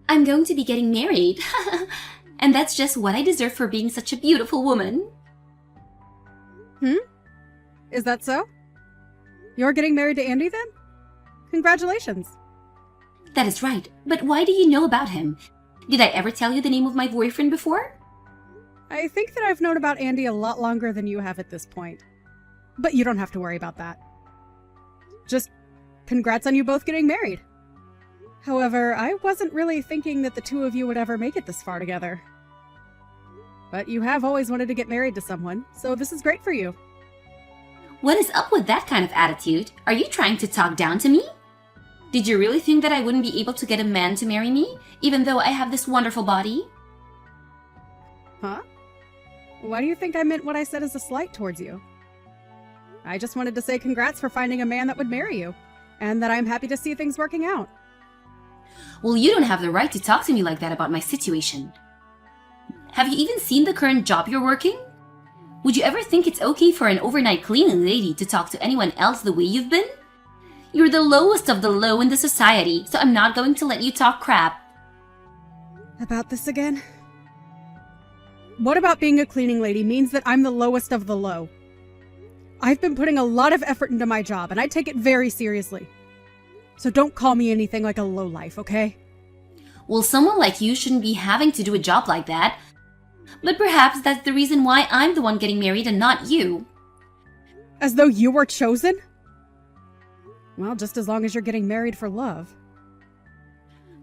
I'm going to be getting married. And that's just what I deserve for being such a beautiful woman. Is that so? You're getting married to Andy then? Congratulations. That is right, but why do you know about him? Did I ever tell you the name of my boyfriend before? I think that I've known about Andy a lot longer than you have at this point. But you don't have to worry about that. Just congrats on you both getting married. However, I wasn't really thinking that the two of you would ever make it this far together. But you have always wanted to get married to someone, so this is great for you. What is up with that kind of attitude? Are you trying to talk down to me? Did you really think that I wouldn't be able to get a man to marry me, even though I have this wonderful body? Huh? Why do you think I meant what I said as a slight towards you? I just wanted to say congrats for finding a man that would marry you, and that I'm happy to see things working out. Well, you don't have the right to talk to me like that about my situation. Have you even seen the current job you're working? Would you ever think it's okay for an overnight cleaning lady to talk to anyone else the way you've been? You're the lowest of the low in the society, so I'm not going to let you talk crap. About this again? What about being a cleaning lady means that I'm the lowest of the low? I've been putting a lot of effort into my job, and I take it very seriously. So don't call me anything like a lowlife, okay? Well, someone like you shouldn't be having to do a job like that. But perhaps that's the reason why I'm the one getting married and not you. As though you were chosen? Well, just as long as you're getting married for love.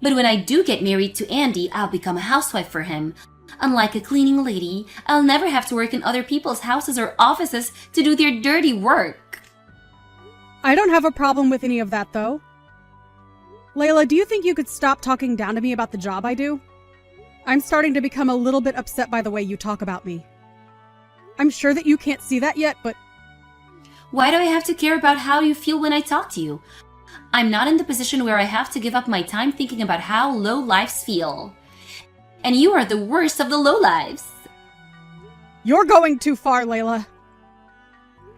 But when I do get married to Andy, I'll become a housewife for him. Unlike a cleaning lady, I'll never have to work in other people's houses or offices to do their dirty work. I don't have a problem with any of that, though. Layla, do you think you could stop talking down to me about the job I do? I'm starting to become a little bit upset by the way you talk about me. I'm sure that you can't see that yet, but... Why do I have to care about how you feel when I talk to you? I'm not in the position where I have to give up my time thinking about how low lives feel. And you are the worst of the low lives. You're going too far, Layla.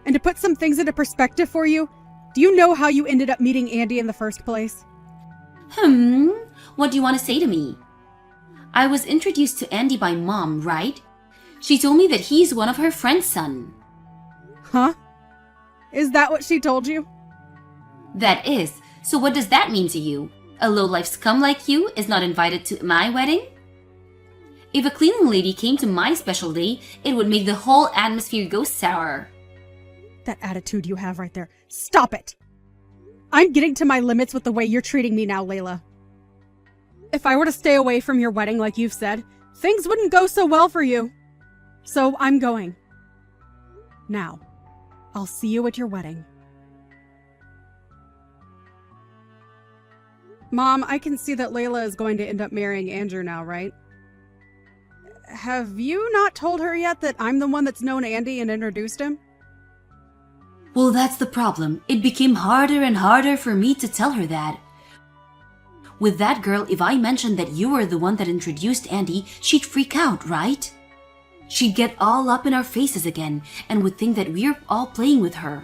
And to put some things into perspective for you, do you know how you ended up meeting Andy in the first place? What do you want to say to me? I was introduced to Andy by Mom, right? She told me that he's one of her friend's son. Huh? Is that what she told you? That is. So what does that mean to you? A low-life scum like you is not invited to my wedding? If a cleaning lady came to my special day, it would make the whole atmosphere go sour. That attitude you have right there. Stop it! I'm getting to my limits with the way you're treating me now, Layla. If I were to stay away from your wedding like you've said, things wouldn't go so well for you. So I'm going. Now, I'll see you at your wedding. Mom, I can see that Layla is going to end up marrying Andrew now, right? Have you not told her yet that I'm the one that's known Andy and introduced him? Well, that's the problem. It became harder and harder for me to tell her that. With that girl, if I mentioned that you were the one that introduced Andy, she'd freak out, right? She'd get all up in our faces again and would think that we're all playing with her.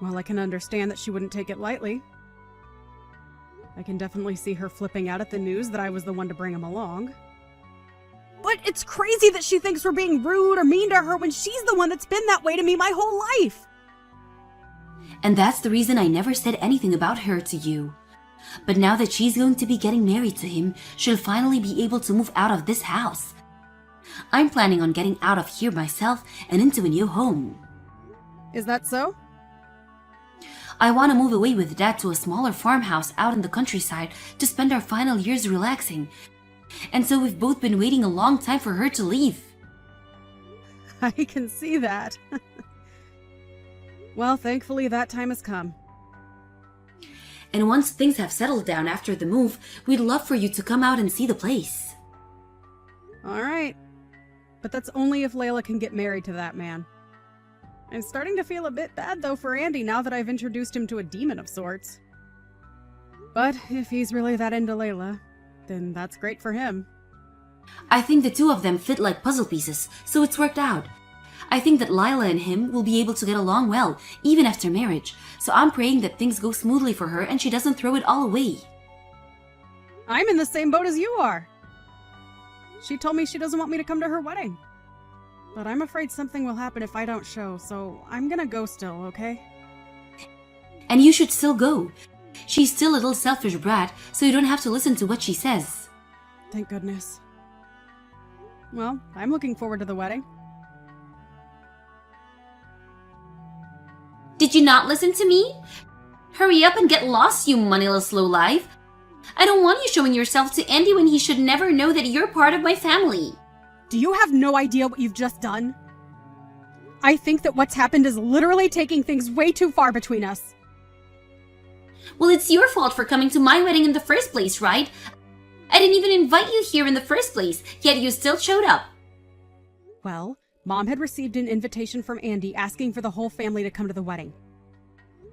Well, I can understand that she wouldn't take it lightly. I can definitely see her flipping out at the news that I was the one to bring him along. But it's crazy that she thinks we're being rude or mean to her when she's the one that's been that way to me my whole life. And that's the reason I never said anything about her to you. But now that she's going to be getting married to him, she'll finally be able to move out of this house. I'm planning on getting out of here myself and into a new home. Is that so? I want to move away with Dad to a smaller farmhouse out in the countryside to spend our final years relaxing. And so we've both been waiting a long time for her to leave. I can see that. Well, thankfully that time has come. And once things have settled down after the move, we'd love for you to come out and see the place. All right. But that's only if Layla can get married to that man. I'm starting to feel a bit bad, though, for Andy now that I've introduced him to a demon of sorts. But if he's really that into Layla, then that's great for him. I think the two of them fit like puzzle pieces, so it's worked out. I think that Lila and him will be able to get along well, even after marriage, so I'm praying that things go smoothly for her and she doesn't throw it all away. I'm in the same boat as you are. She told me she doesn't want me to come to her wedding. But I'm afraid something will happen if I don't show, so I'm gonna go still, okay? And you should still go. She's still a little selfish brat, so you don't have to listen to what she says. Thank goodness. Well, I'm looking forward to the wedding. Did you not listen to me? Hurry up and get lost, you moneyless lowlife. I don't want you showing yourself to Andy when he should never know that you're part of my family. Do you have no idea what you've just done? I think that what's happened is literally taking things way too far between us. Well, it's your fault for coming to my wedding in the first place, right? I didn't even invite you here in the first place, yet you still showed up. Well, Mom had received an invitation from Andy asking for the whole family to come to the wedding.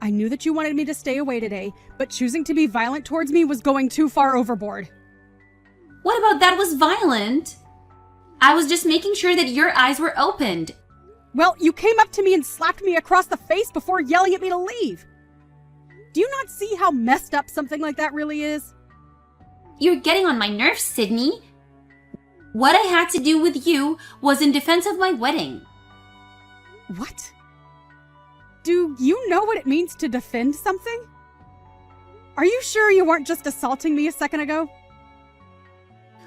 I knew that you wanted me to stay away today, but choosing to be violent towards me was going too far overboard. What about that was violent? I was just making sure that your eyes were opened. Well, you came up to me and slapped me across the face before yelling at me to leave. Do you not see how messed up something like that really is? You're getting on my nerves, Sydney. What I had to do with you was in defense of my wedding. What? Do you know what it means to defend something? Are you sure you weren't just assaulting me a second ago?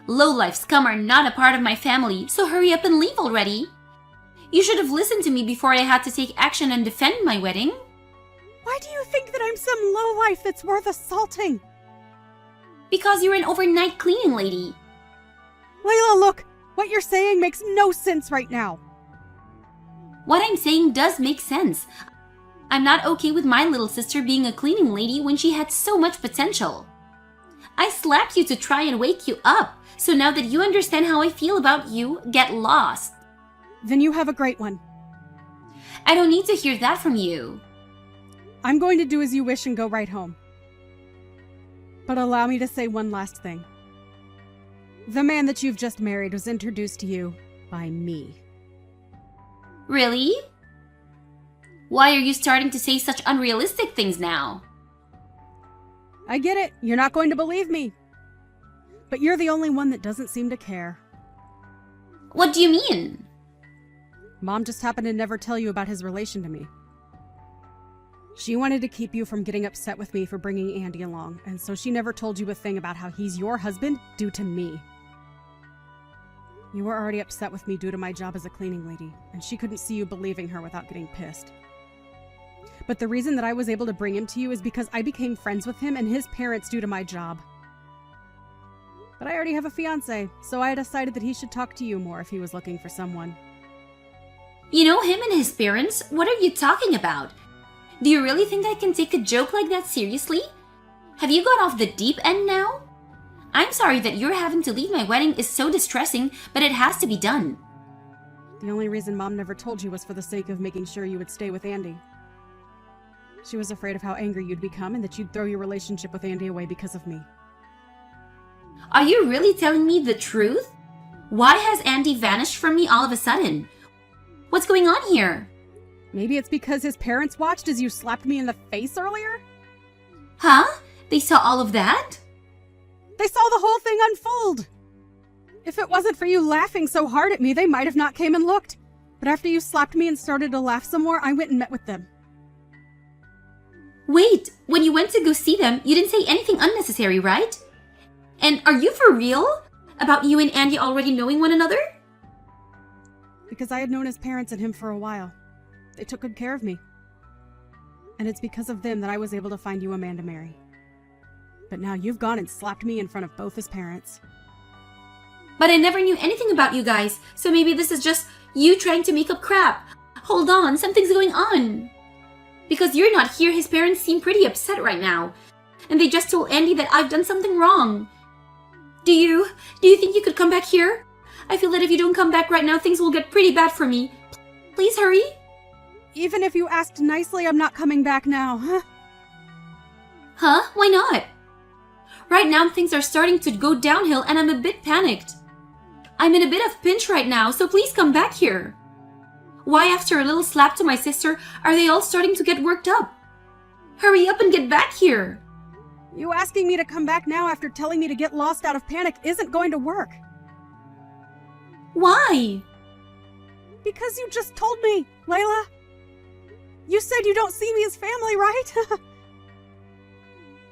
Lowlife scum are not a part of my family, so hurry up and leave already. You should have listened to me before I had to take action and defend my wedding. Why do you think that I'm some lowlife that's worth assaulting? Because you're an overnight cleaning lady. Layla, look! What you're saying makes no sense right now. What I'm saying does make sense. I'm not okay with my little sister being a cleaning lady when she had so much potential. I slapped you to try and wake you up, so now that you understand how I feel about you, get lost. Then you have a great one. I don't need to hear that from you. I'm going to do as you wish and go right home. But allow me to say one last thing. The man that you've just married was introduced to you by me. Really? Why are you starting to say such unrealistic things now? I get it. You're not going to believe me. But you're the only one that doesn't seem to care. What do you mean? Mom just happened to never tell you about his relation to me. She wanted to keep you from getting upset with me for bringing Andy along, and so she never told you a thing about how he's your husband due to me. You were already upset with me due to my job as a cleaning lady, and she couldn't see you believing her without getting pissed. But the reason that I was able to bring him to you is because I became friends with him and his parents due to my job. But I already have a fiancé, so I decided that he should talk to you more if he was looking for someone. You know him and his parents? What are you talking about? Do you really think I can take a joke like that seriously? Have you gone off the deep end now? I'm sorry that you're having to leave my wedding is so distressing, but it has to be done. The only reason Mom never told you was for the sake of making sure you would stay with Andy. She was afraid of how angry you'd become and that you'd throw your relationship with Andy away because of me. Are you really telling me the truth? Why has Andy vanished from me all of a sudden? What's going on here? Maybe it's because his parents watched as you slapped me in the face earlier? Huh? They saw all of that? They saw the whole thing unfold! If it wasn't for you laughing so hard at me, they might have not came and looked. But after you slapped me and started to laugh some more, I went and met with them. Wait, when you went to go see them, you didn't say anything unnecessary, right? And are you for real? About you and Andy already knowing one another? Because I had known his parents and him for a while. They took good care of me. And it's because of them that I was able to find you a man to marry. But now you've gone and slapped me in front of both his parents. But I never knew anything about you guys, so maybe this is just you trying to make up crap. Hold on, something's going on. Because you're not here, his parents seem pretty upset right now. And they just told Andy that I've done something wrong. Do you think you could come back here? I feel that if you don't come back right now, things will get pretty bad for me. Please hurry. Even if you asked nicely, I'm not coming back now, huh? Huh? Why not? Right now, things are starting to go downhill and I'm a bit panicked. I'm in a bit of pinch right now, so please come back here. Why, after a little slap to my sister, are they all starting to get worked up? Hurry up and get back here. You asking me to come back now after telling me to get lost out of panic isn't going to work. Why? Because you just told me, Layla. You said you don't see me as family, right?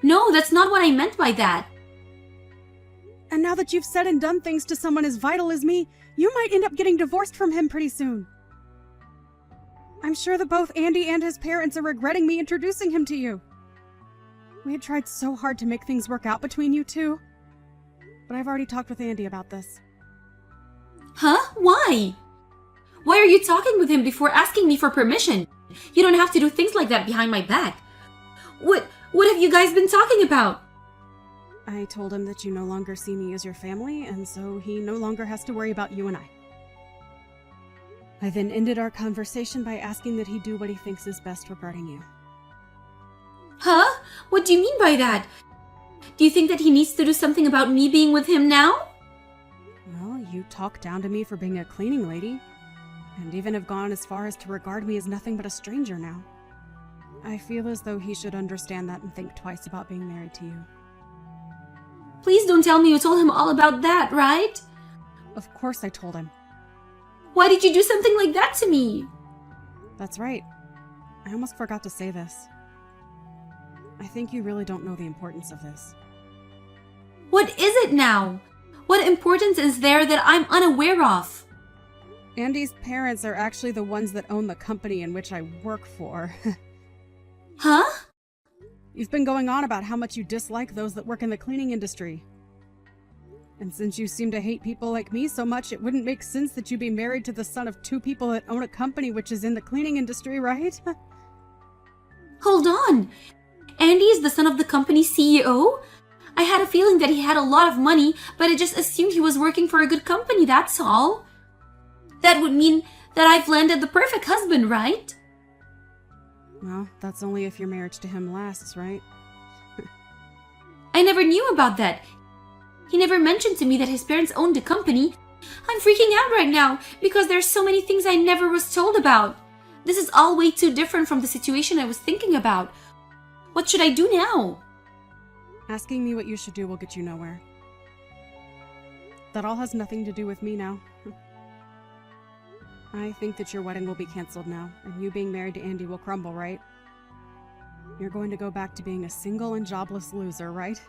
No, that's not what I meant by that. And now that you've said and done things to someone as vital as me, you might end up getting divorced from him pretty soon. I'm sure that both Andy and his parents are regretting me introducing him to you. We had tried so hard to make things work out between you two. But I've already talked with Andy about this. Huh? Why? Why are you talking with him before asking me for permission? You don't have to do things like that behind my back. What have you guys been talking about? I told him that you no longer see me as your family, and so he no longer has to worry about you and I. I then ended our conversation by asking that he do what he thinks is best regarding you. Huh? What do you mean by that? Do you think that he needs to do something about me being with him now? Well, you talk down to me for being a cleaning lady, and even have gone as far as to regard me as nothing but a stranger now. I feel as though he should understand that and think twice about being married to you. Please don't tell me you told him all about that, right? Of course I told him. Why did you do something like that to me? That's right. I almost forgot to say this. I think you really don't know the importance of this. What is it now? What importance is there that I'm unaware of? Andy's parents are actually the ones that own the company in which I work for. Huh? You've been going on about how much you dislike those that work in the cleaning industry. And since you seem to hate people like me so much, it wouldn't make sense that you be married to the son of two people that own a company which is in the cleaning industry, right? Hold on. Andy is the son of the company's CEO? I had a feeling that he had a lot of money, but I just assumed he was working for a good company, that's all. That would mean that I've landed the perfect husband, right? Well, that's only if your marriage to him lasts, right? I never knew about that. He never mentioned to me that his parents owned a company. I'm freaking out right now because there's so many things I never was told about. This is all way too different from the situation I was thinking about. What should I do now? Asking me what you should do will get you nowhere. That all has nothing to do with me now. I think that your wedding will be canceled now, and you being married to Andy will crumble, right? You're going to go back to being a single and jobless loser, right?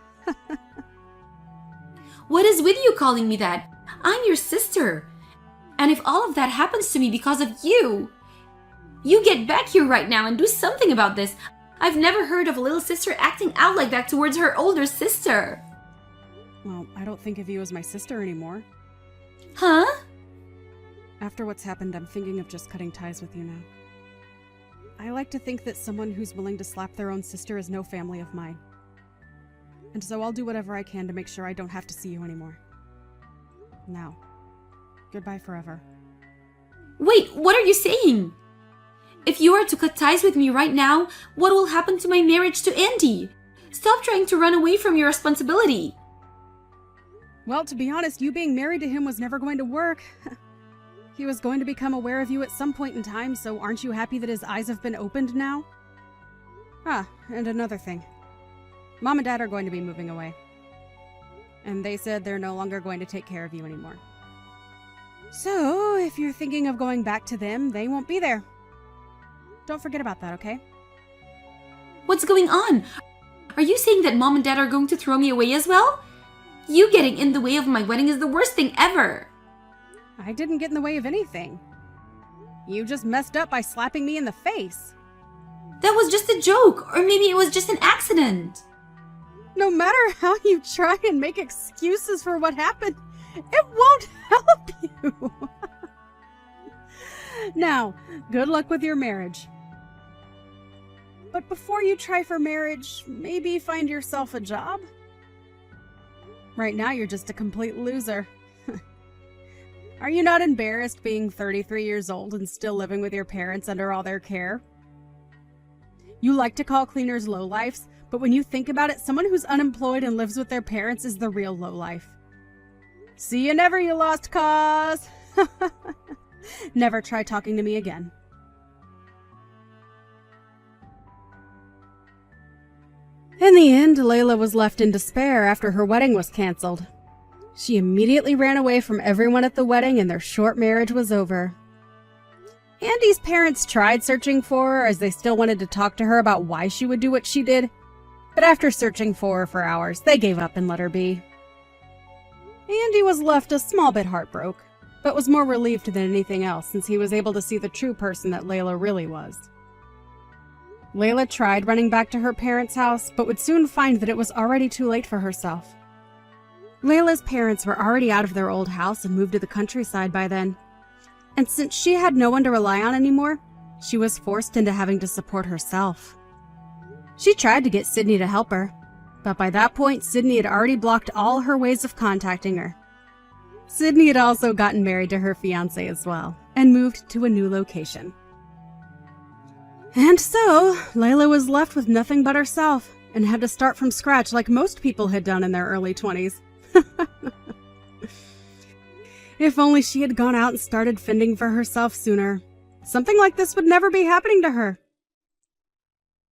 What is with you calling me that? I'm your sister. And if all of that happens to me because of you, you get back here right now and do something about this. I've never heard of a little sister acting out like that towards her older sister. Well, I don't think of you as my sister anymore. Huh? After what's happened, I'm thinking of just cutting ties with you now. I like to think that someone who's willing to slap their own sister is no family of mine. And so I'll do whatever I can to make sure I don't have to see you anymore. Now, goodbye forever. Wait, what are you saying? If you are to cut ties with me right now, what will happen to my marriage to Andy? Stop trying to run away from your responsibility. Well, to be honest, you being married to him was never going to work. He was going to become aware of you at some point in time, so aren't you happy that his eyes have been opened now? Ah, and another thing. Mom and Dad are going to be moving away. And they said they're no longer going to take care of you anymore. So, if you're thinking of going back to them, they won't be there. Don't forget about that, okay? What's going on? Are you saying that Mom and Dad are going to throw me away as well? You getting in the way of my wedding is the worst thing ever. I didn't get in the way of anything. You just messed up by slapping me in the face. That was just a joke, or maybe it was just an accident. No matter how you try and make excuses for what happened, it won't help you. Now, good luck with your marriage. But before you try for marriage, maybe find yourself a job. Right now, you're just a complete loser. Are you not embarrassed being 33 years old and still living with your parents under all their care? You like to call cleaners lowlifes, but when you think about it, someone who's unemployed and lives with their parents is the real lowlife. See you never, you lost cause! Never try talking to me again. In the end, Layla was left in despair after her wedding was canceled. She immediately ran away from everyone at the wedding and their short marriage was over. Andy's parents tried searching for her as they still wanted to talk to her about why she would do what she did, but after searching for her for hours, they gave up and let her be. Andy was left a small bit heartbroken, but was more relieved than anything else since he was able to see the true person that Layla really was. Layla tried running back to her parents' house, but would soon find that it was already too late for herself. Layla's parents were already out of their old house and moved to the countryside by then. And since she had no one to rely on anymore, she was forced into having to support herself. She tried to get Sydney to help her, but by that point, Sydney had already blocked all her ways of contacting her. Sydney had also gotten married to her fiancé as well, and moved to a new location. And so, Layla was left with nothing but herself, and had to start from scratch like most people had done in their early 20s. If only she had gone out and started fending for herself sooner. Something like this would never be happening to her,